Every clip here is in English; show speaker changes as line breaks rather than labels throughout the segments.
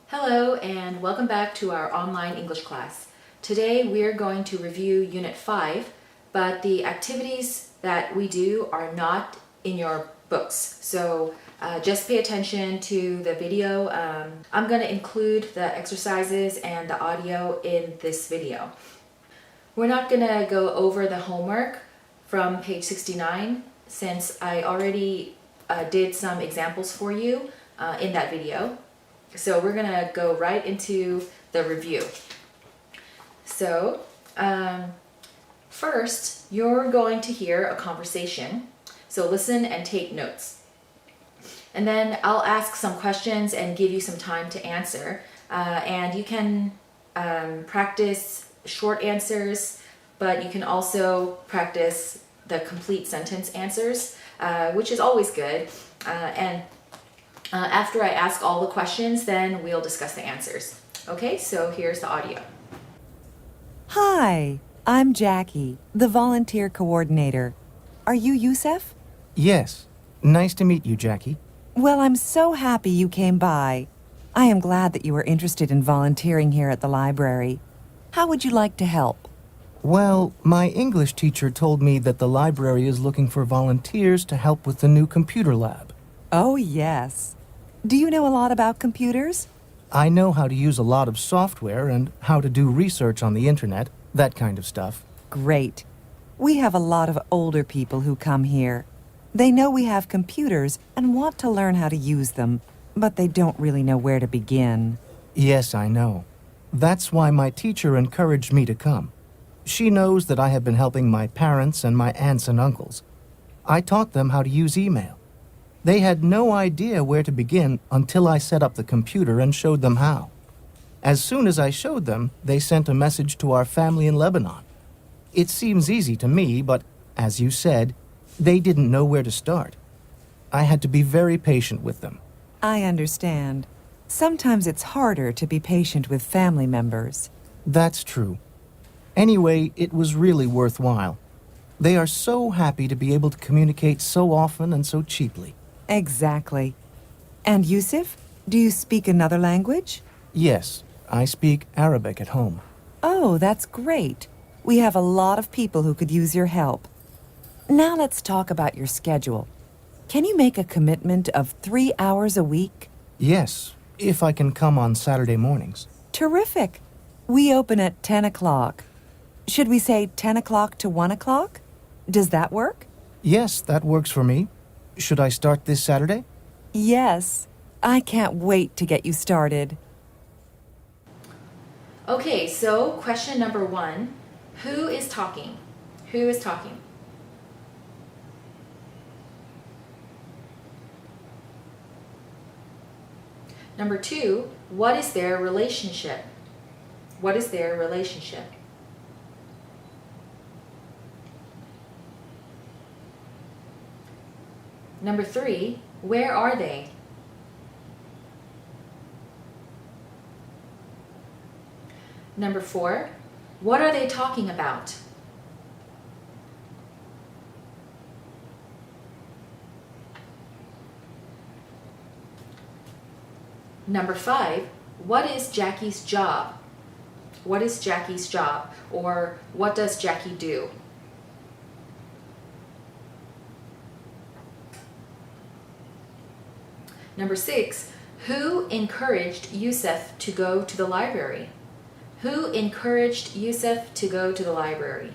Hello and welcome back to our online English class. Today we are going to review Unit 5, but the activities that we do are not in your books. So just pay attention to the video. I'm going to include the exercises and the audio in this video. We're not going to go over the homework from page 69 since I already did some examples for you in that video. So we're going to go right into the review. So first, you're going to hear a conversation. So listen and take notes. And then I'll ask some questions and give you some time to answer. And you can practice short answers, but you can also practice the complete sentence answers, which is always good. After I ask all the questions, then we'll discuss the answers. Okay, so here's the audio.
Hi, I'm Jackie, the volunteer coordinator. Are you Yusef?
Yes. Nice to meet you, Jackie.
Well, I'm so happy you came by. I am glad that you are interested in volunteering here at the library. How would you like to help?
Well, my English teacher told me that the library is looking for volunteers to help with the new computer lab.
Oh, yes. Do you know a lot about computers?
I know how to use a lot of software and how to do research on the internet, that kind of stuff.
Great. We have a lot of older people who come here. They know we have computers and want to learn how to use them, but they don't really know where to begin.
Yes, I know. That's why my teacher encouraged me to come. She knows that I have been helping my parents and my aunts and uncles. I taught them how to use email. They had no idea where to begin until I set up the computer and showed them how. As soon as I showed them, they sent a message to our family in Lebanon. It seems easy to me, but as you said, they didn't know where to start. I had to be very patient with them.
I understand. Sometimes it's harder to be patient with family members.
That's true. Anyway, it was really worthwhile. They are so happy to be able to communicate so often and so cheaply.
Exactly. And Yusuf, do you speak another language?
Yes, I speak Arabic at home.
Oh, that's great. We have a lot of people who could use your help. Now let's talk about your schedule. Can you make a commitment of 3 hours a week?
Yes, if I can come on Saturday mornings.
Terrific. We open at 10 o'clock. Should we say 10 o'clock to 1 o'clock? Does that work?
Yes, that works for me. Should I start this Saturday?
Yes. I can't wait to get you started.
Okay, so question number 1. Who is talking? Who is talking? Number 2, what is their relationship? What is their relationship? Number 3, where are they? Number 4, what are they talking about? Number 5, what is Jackie's job? What is Jackie's job? Or what does Jackie do? Number 6, who encouraged Yusef to go to the library? Who encouraged Yusef to go to the library?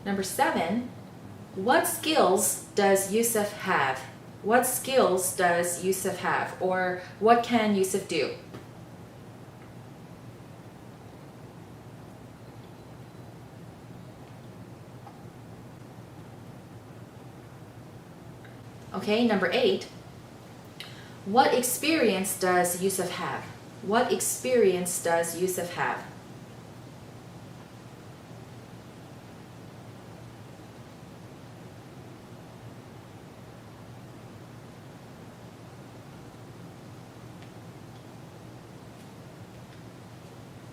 Number 7, what skills does Yusef have? What skills does Yusef have? Or what can Yusef do? Okay, number 8, what experience does Yusef have? What experience does Yusef have?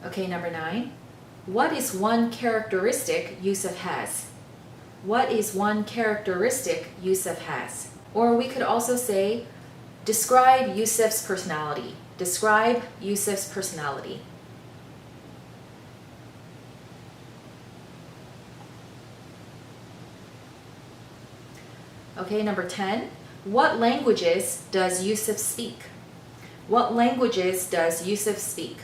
Okay, number 9. what is one characteristic Yusuf has? What is one characteristic Yusuf has? Or we could also say, describe Yusuf's personality. Describe Yusuf's personality. Okay, number 10. What languages does Yusuf speak? What languages does Yusuf speak?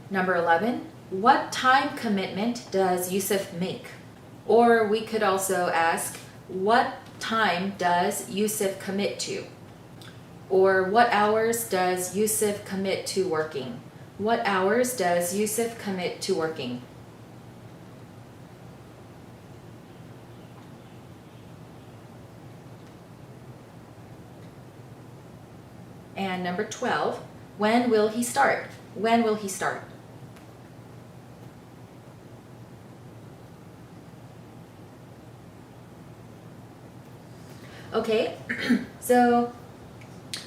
Number 11. What time commitment does Yusuf make? Or we could also ask, what time does Yusuf commit to? Or what hours does Yusuf commit to working? What hours does Yusuf commit to working? And number 12, when will he start? When will he start? Okay, so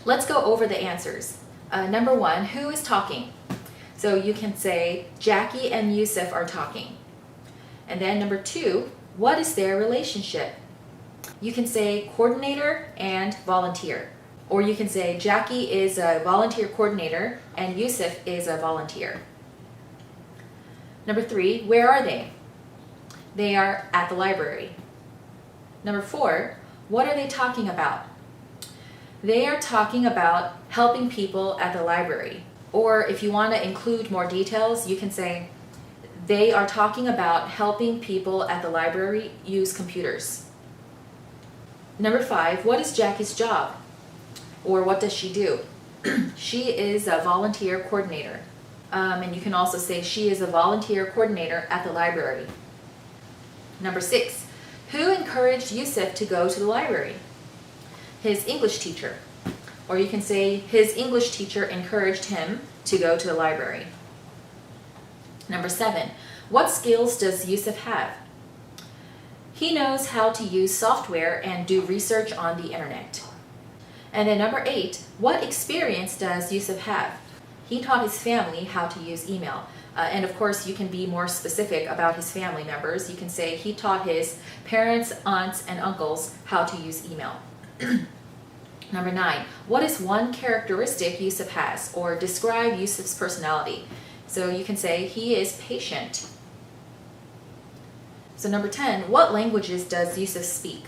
let's go over the answers. Number 1, who is talking? So you can say Jackie and Yusuf are talking. And then number 2, what is their relationship? You can say coordinator and volunteer. Or you can say Jackie is a volunteer coordinator and Yusuf is a volunteer. Number 3, where are they? They are at the library. Number 4, what are they talking about? They are talking about helping people at the library. Or if you want to include more details, you can say they are talking about helping people at the library use computers. Number 5, what is Jackie's job? Or what does she do? She is a volunteer coordinator. And you can also say she is a volunteer coordinator at the library. Number 6, who encouraged Yusuf to go to the library? His English teacher. Or you can say his English teacher encouraged him to go to the library. Number 7, what skills does Yusuf have? He knows how to use software and do research on the internet. And then number 8, what experience does Yusuf have? He taught his family how to use email. And of course, you can be more specific about his family members. You can say he taught his parents, aunts, and uncles how to use email. Number 9, what is one characteristic Yusuf has? Or describe Yusuf's personality. So you can say he is patient. So number 10, what languages does Yusuf speak?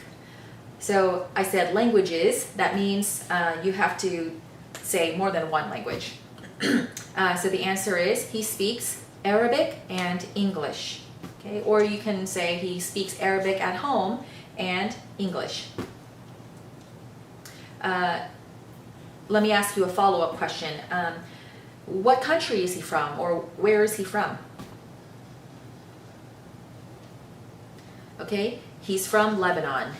So I said languages, that means you have to say more than one language. So the answer is he speaks Arabic and English. Okay? Or you can say he speaks Arabic at home and English. Let me ask you a follow-up question. What country is he from, or where is he from? Okay, he's from Lebanon.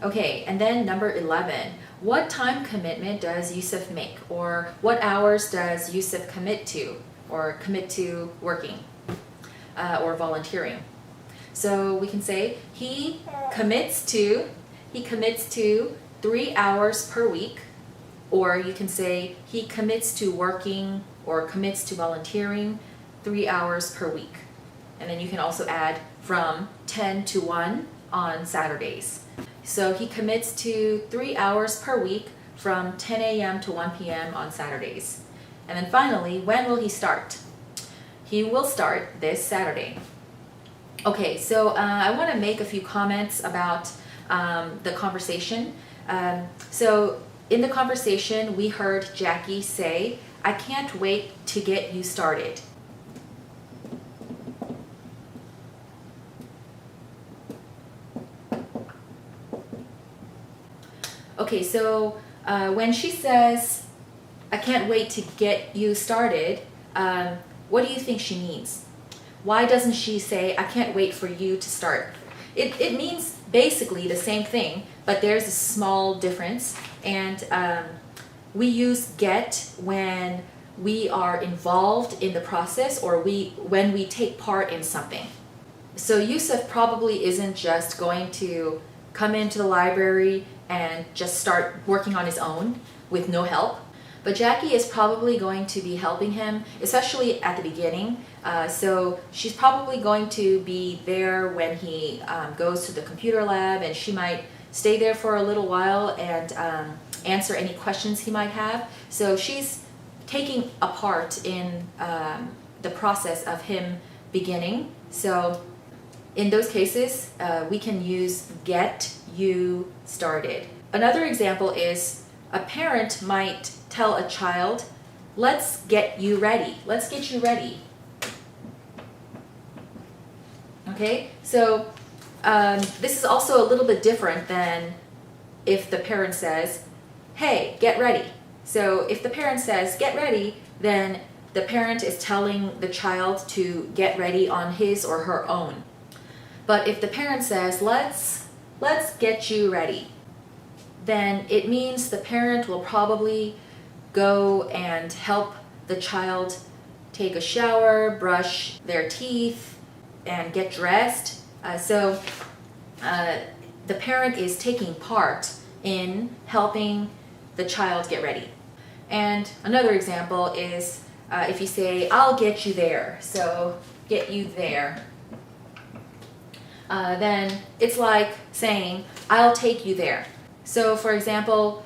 Okay, and then number 11. What time commitment does Yusuf make? Or what hours does Yusuf commit to? Or commit to working? Or volunteering? So we can say he commits to 3 hours per week. Or you can say he commits to working or commits to volunteering 3 hours per week. And then you can also add from 10 to 1 on Saturdays. So he commits to 3 hours per week from 10 a.m. to 1 p.m. on Saturdays. And then finally, when will he start? He will start this Saturday. Okay, so I want to make a few comments about the conversation. So in the conversation, we heard Jackie say, "I can't wait to get you started." Okay, so when she says, "I can't wait to get you started," what do you think she means? Why doesn't she say, "I can't wait for you to start"? It means basically the same thing, but there's a small difference. And we use get when we are involved in the process or when we take part in something. So Yusuf probably isn't just going to come into the library and just start working on his own with no help. But Jackie is probably going to be helping him, especially at the beginning. So she's probably going to be there when he goes to the computer lab, and she might stay there for a little while and answer any questions he might have. So she's taking a part in the process of him beginning. So in those cases, we can use get you started. Another example is a parent might tell a child, let's get you ready. Let's get you ready. Okay, so this is also a little bit different than if the parent says, hey, get ready. So if the parent says, get ready, then the parent is telling the child to get ready on his or her own. But if the parent says, let's get you ready, then it means the parent will probably go and help the child take a shower, brush their teeth, and get dressed. So the parent is taking part in helping the child get ready. And another example is if you say, I'll get you there. So get you there. Then it's like saying, I'll take you there. So for example,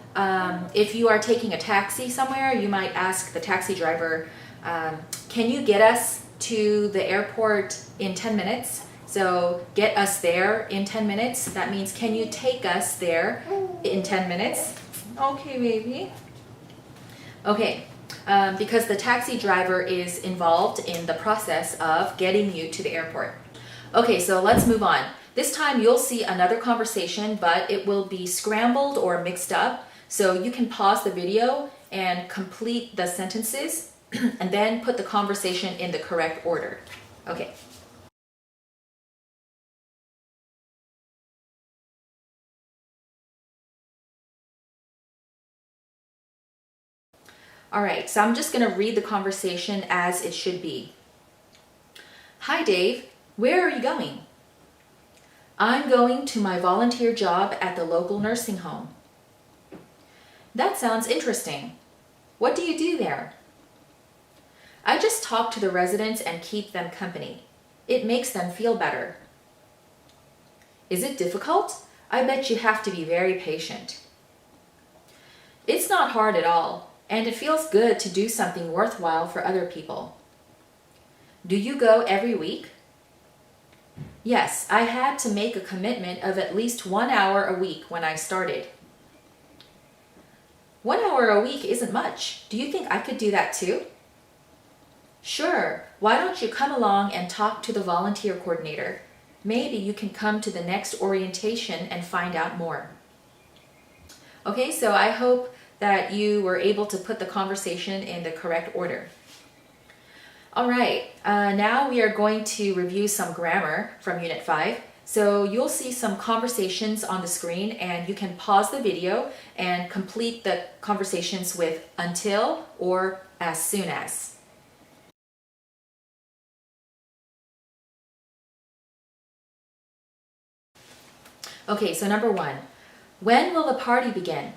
if you are taking a taxi somewhere, you might ask the taxi driver, can you get us to the airport in 10 minutes? So get us there in 10 minutes. That means, can you take us there in 10 minutes? Okay, baby. Okay, because the taxi driver is involved in the process of getting you to the airport. Okay, so let's move on. This time you'll see another conversation, but it will be scrambled or mixed up. So you can pause the video and complete the sentences and then put the conversation in the correct order. Okay. All right, so I'm just going to read the conversation as it should be. Hi, Dave. Where are you going? I'm going to my volunteer job at the local nursing home. That sounds interesting. What do you do there? I just talk to the residents and keep them company. It makes them feel better. Is it difficult? I bet you have to be very patient. It's not hard at all, and it feels good to do something worthwhile for other people. Do you go every week? Yes, I had to make a commitment of at least 1 hour a week when I started. 1 hour a week isn't much. Do you think I could do that too? Sure. Why don't you come along and talk to the volunteer coordinator? Maybe you can come to the next orientation and find out more. Okay, so I hope that you were able to put the conversation in the correct order. All right, now we are going to review some grammar from Unit 5. So you'll see some conversations on the screen, and you can pause the video and complete the conversations with until or as soon as. Okay, so number 1, when will the party begin?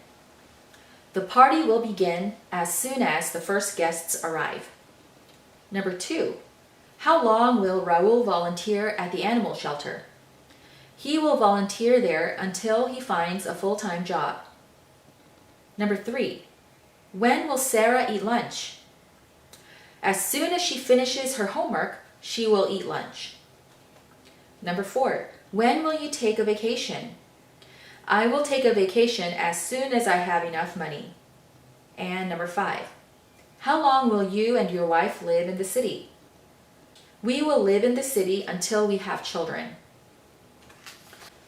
The party will begin as soon as the first guests arrive. Number 2, how long will Raul volunteer at the animal shelter? He will volunteer there until he finds a full-time job. Number 3, when will Sarah eat lunch? As soon as she finishes her homework, she will eat lunch. Number 4, when will you take a vacation? I will take a vacation as soon as I have enough money. And number 5, how long will you and your wife live in the city? We will live in the city until we have children.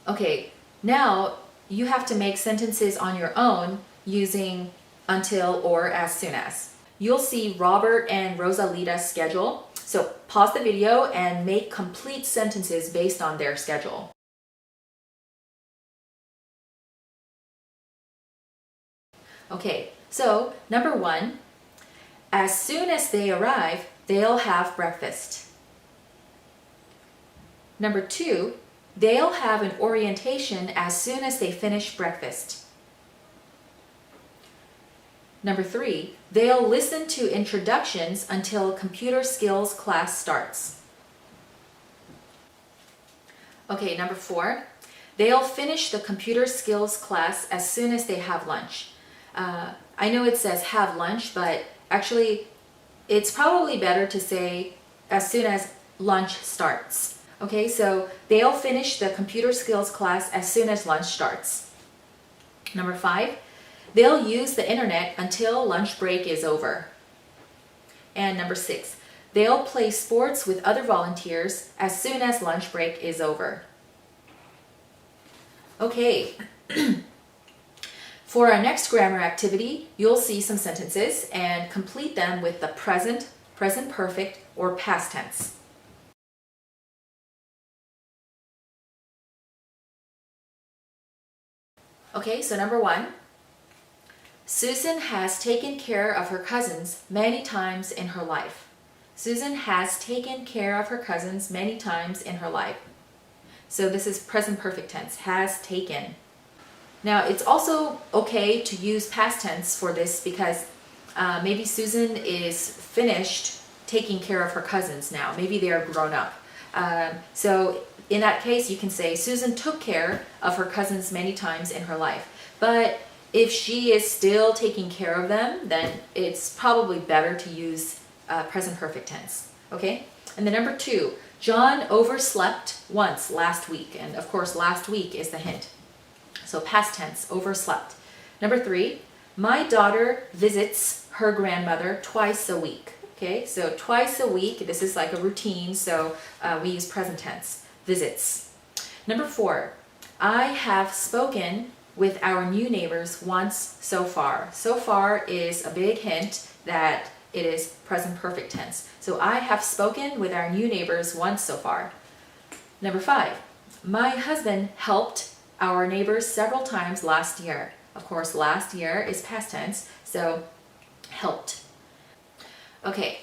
Okay, now you have to make sentences on your own using until or as soon as. You'll see Robert and Rosalita's schedule. So pause the video and make complete sentences based on their schedule. Okay, so number 1, as soon as they arrive, they'll have breakfast. Number 2, they'll have an orientation as soon as they finish breakfast. Number 3, they'll listen to introductions until computer skills class starts. Okay, number 4, they'll finish the computer skills class as soon as they have lunch. I know it says have lunch, but actually it's probably better to say as soon as lunch starts. Okay, so they'll finish the computer skills class as soon as lunch starts. Number 5, they'll use the internet until lunch break is over. And number 6, they'll play sports with other volunteers as soon as lunch break is over. Okay, for our next grammar activity, you'll see some sentences and complete them with the present, present perfect, or past tense. Okay, so number 1, Susan has taken care of her cousins many times in her life. Susan has taken care of her cousins many times in her life. So this is present perfect tense, has taken. Now it's also okay to use past tense for this because maybe Susan is finished taking care of her cousins now. Maybe they are grown up. So in that case, you can say Susan took care of her cousins many times in her life. But if she is still taking care of them, then it's probably better to use present perfect tense. Okay? And then number 2, John overslept once last week. And of course, last week is the hint. So past tense, overslept. Number 3, my daughter visits her grandmother twice a week. Okay, so twice a week, this is like a routine, so we use present tense, visits. Number 4, I have spoken with our new neighbors once so far. So far is a big hint that it is present perfect tense. So I have spoken with our new neighbors once so far. Number 5, my husband helped our neighbors several times last year. Of course, last year is past tense, so helped. Okay,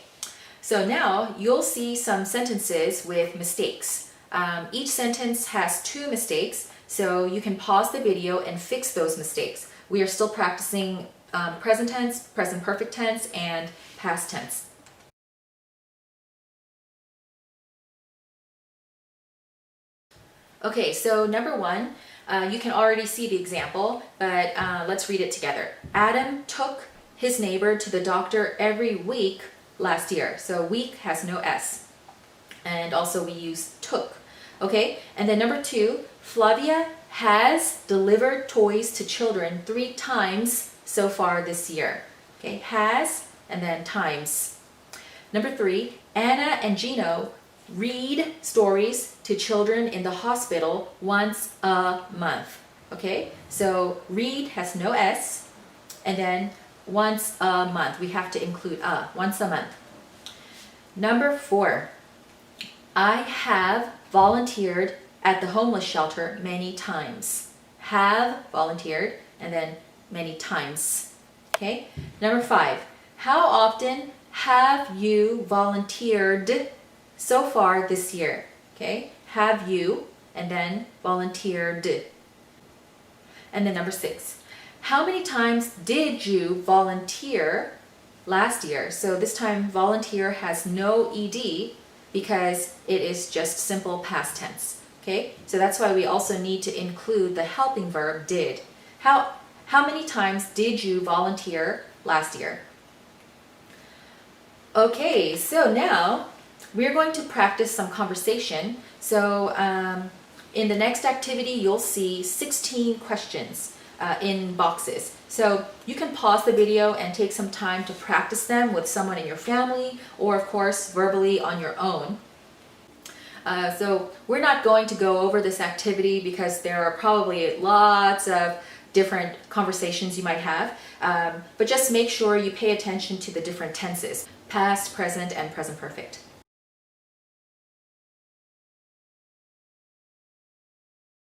so now you'll see some sentences with mistakes. Each sentence has 2 mistakes, so you can pause the video and fix those mistakes. We are still practicing present tense, present perfect tense, and past tense. Okay, so number 1, you can already see the example, but let's read it together. Adam took his neighbor to the doctor every week last year. So week has no S. And also we use took. Okay, and then number 2, Flavia has delivered toys to children 3 times so far this year. Okay, has and then times. Number 3, Anna and Gino read stories to children in the hospital once a month. Okay, so read has no S, and then once a month. We have to include once a month. Number 4, I have volunteered at the homeless shelter many times. Have volunteered, and then many times. Okay, number 5, how often have you volunteered so far this year? Okay, have you, and then volunteered. And then number 6, how many times did you volunteer last year? So this time volunteer has no ED because it is just simple past tense. Okay, so that's why we also need to include the helping verb did. How many times did you volunteer last year? Okay, so now we're going to practice some conversation. So in the next activity, you'll see 16 questions in boxes. So you can pause the video and take some time to practice them with someone in your family, or of course verbally on your own. So we're not going to go over this activity because there are probably lots of different conversations you might have, but just make sure you pay attention to the different tenses, past, present, and present perfect.